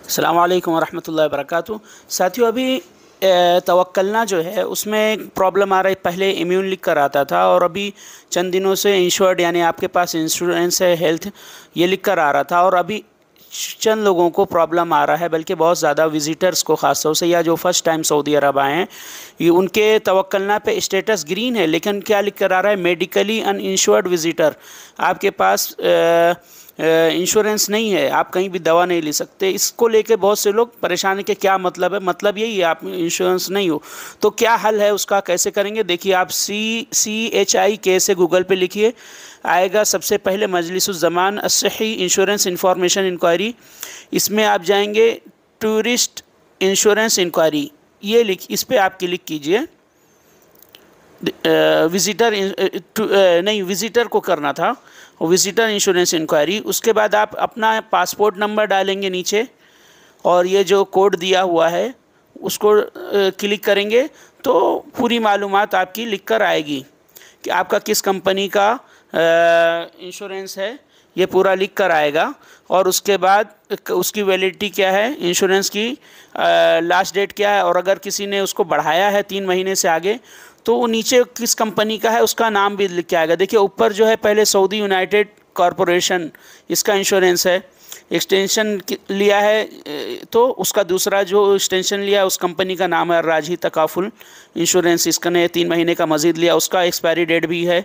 अस्सलाम वालेकुम वरहमतुल्लाहि वबरकातुहू। साथियों, अभी तवक्कलना जो है उसमें प्रॉब्लम आ रही। पहले इम्यून लिख कर आता था और अभी चंद दिनों से इंश्योर्ड यानी आपके पास इंश्योरेंस है हेल्थ, ये लिख कर आ रहा था। और अभी चंद लोगों को प्रॉब्लम आ रहा है, बल्कि बहुत ज़्यादा विजिटर्स को ख़ास तौर से, या जो फ़र्स्ट टाइम सऊदी अरब आए हैं, ये उनके तवक्कलना पे स्टेटस ग्रीन है, लेकिन क्या लिख कर आ रहा है, मेडिकली अनइंश्योर्ड विजिटर। आपके पास इंश्योरेंस नहीं है, आप कहीं भी दवा नहीं ले सकते। इसको लेके बहुत से लोग परेशान हैं कि क्या मतलब है। मतलब यही है, आप इंश्योरेंस नहीं हो तो क्या हल है उसका, कैसे करेंगे। देखिए, आप CHIK से गूगल पे लिखिए, आएगा सबसे पहले मजलिसुज़्ज़मान अस्सही इंश्योरेंस इंफॉर्मेशन इंक्वायरी। इसमें आप जाएंगे टूरिस्ट इंश्योरेंस इंक्वायरी, ये लिख, इस पर आप क्लिक कीजिए। विज़िटर नहीं, विज़िटर को करना था, विज़िटर इंश्योरेंस इंक्वायरी। उसके बाद आप अपना पासपोर्ट नंबर डालेंगे नीचे, और ये जो कोड दिया हुआ है उसको क्लिक करेंगे तो पूरी मालूमात आपकी लिख कर आएगी कि आपका किस कंपनी का इंश्योरेंस है, ये पूरा लिख कर आएगा। और उसके बाद उसकी वैलिडिटी क्या है, इंश्योरेंस की लास्ट डेट क्या है, और अगर किसी ने उसको बढ़ाया है 3 महीने से आगे तो वो नीचे किस कंपनी का है उसका नाम भी लिख के आएगा। देखिए, ऊपर जो है पहले सऊदी यूनाइटेड कॉरपोरेशन, इसका इंश्योरेंस है। एक्सटेंशन लिया है तो उसका दूसरा जो एक्सटेंशन लिया है उस कंपनी का नाम है राजी तकाफुल इंश्योरेंस। इसका ने 3 महीने का मज़ीद लिया, उसका एक्सपायरी डेट भी है।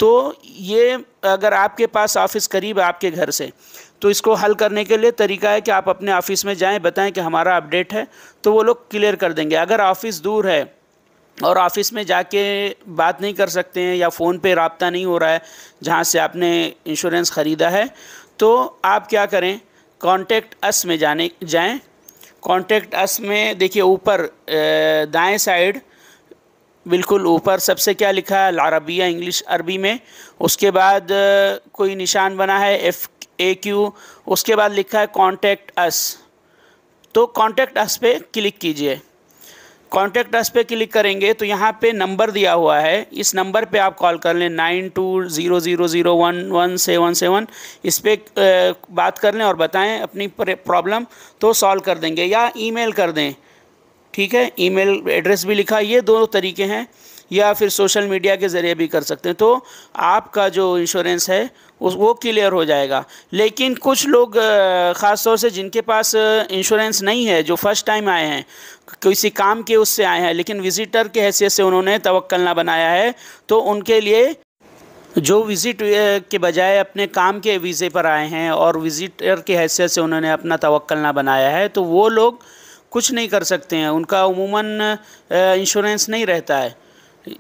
तो ये अगर आपके पास ऑफिस करीब है आपके घर से, तो इसको हल करने के लिए तरीका है कि आप अपने ऑफिस में जाएं, बताएं कि हमारा अपडेट है, तो वो लोग क्लियर कर देंगे। अगर ऑफिस दूर है और ऑफिस में जाके बात नहीं कर सकते हैं, या फ़ोन पे राब्ता नहीं हो रहा है जहाँ से आपने इंश्योरेंस ख़रीदा है, तो आप क्या करें, कॉन्टेक्ट अस में जाएं। कॉन्टेक्ट अस में देखिए ऊपर दाएं साइड बिल्कुल ऊपर सबसे क्या लिखा है, अरबिया, इंग्लिश अरबी में। उसके बाद कोई निशान बना है FAQ, उसके बाद लिखा है कॉन्टेक्ट अस। तो कॉन्टेक्ट अस पे क्लिक कीजिए। कॉन्टेक्ट अस पे क्लिक करेंगे तो यहाँ पे नंबर दिया हुआ है, इस नंबर पे आप कॉल कर लें 9200011777। इस पर बात कर लें और बताएं अपनी प्रॉब्लम, तो सॉल्व कर देंगे। या ईमेल कर दें, ठीक है, ईमेल एड्रेस भी लिखा, ये 2 तरीके हैं। या फिर सोशल मीडिया के ज़रिए भी कर सकते हैं, तो आपका जो इंश्योरेंस है वो क्लियर हो जाएगा। लेकिन कुछ लोग ख़ास तौर से जिनके पास इंश्योरेंस नहीं है, जो फर्स्ट टाइम आए हैं, किसी काम के उससे आए हैं, लेकिन विज़िटर के हैसियत से उन्होंने तवक्कलना बनाया है, तो उनके लिए जो विज़िट के बजाय अपने काम के वीज़े पर आए हैं और विज़िटर के हैसियत से उन्होंने अपना तवक्कलना बनाया है, तो वो लोग कुछ नहीं कर सकते हैं। उनका उमूमन इंश्योरेंस नहीं रहता है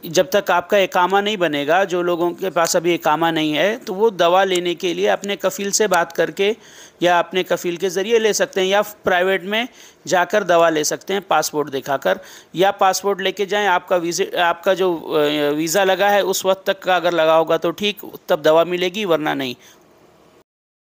जब तक आपका इकामा नहीं बनेगा। जो लोगों के पास अभी इकामा नहीं है, तो वो दवा लेने के लिए अपने कफ़ील से बात करके या अपने कफ़ील के ज़रिए ले सकते हैं, या प्राइवेट में जाकर दवा ले सकते हैं पासपोर्ट दिखाकर। या पासपोर्ट लेके जाएं, आपका जो वीज़ा लगा है उस वक्त तक का अगर लगा होगा तो ठीक, तब दवा मिलेगी, वरना नहीं।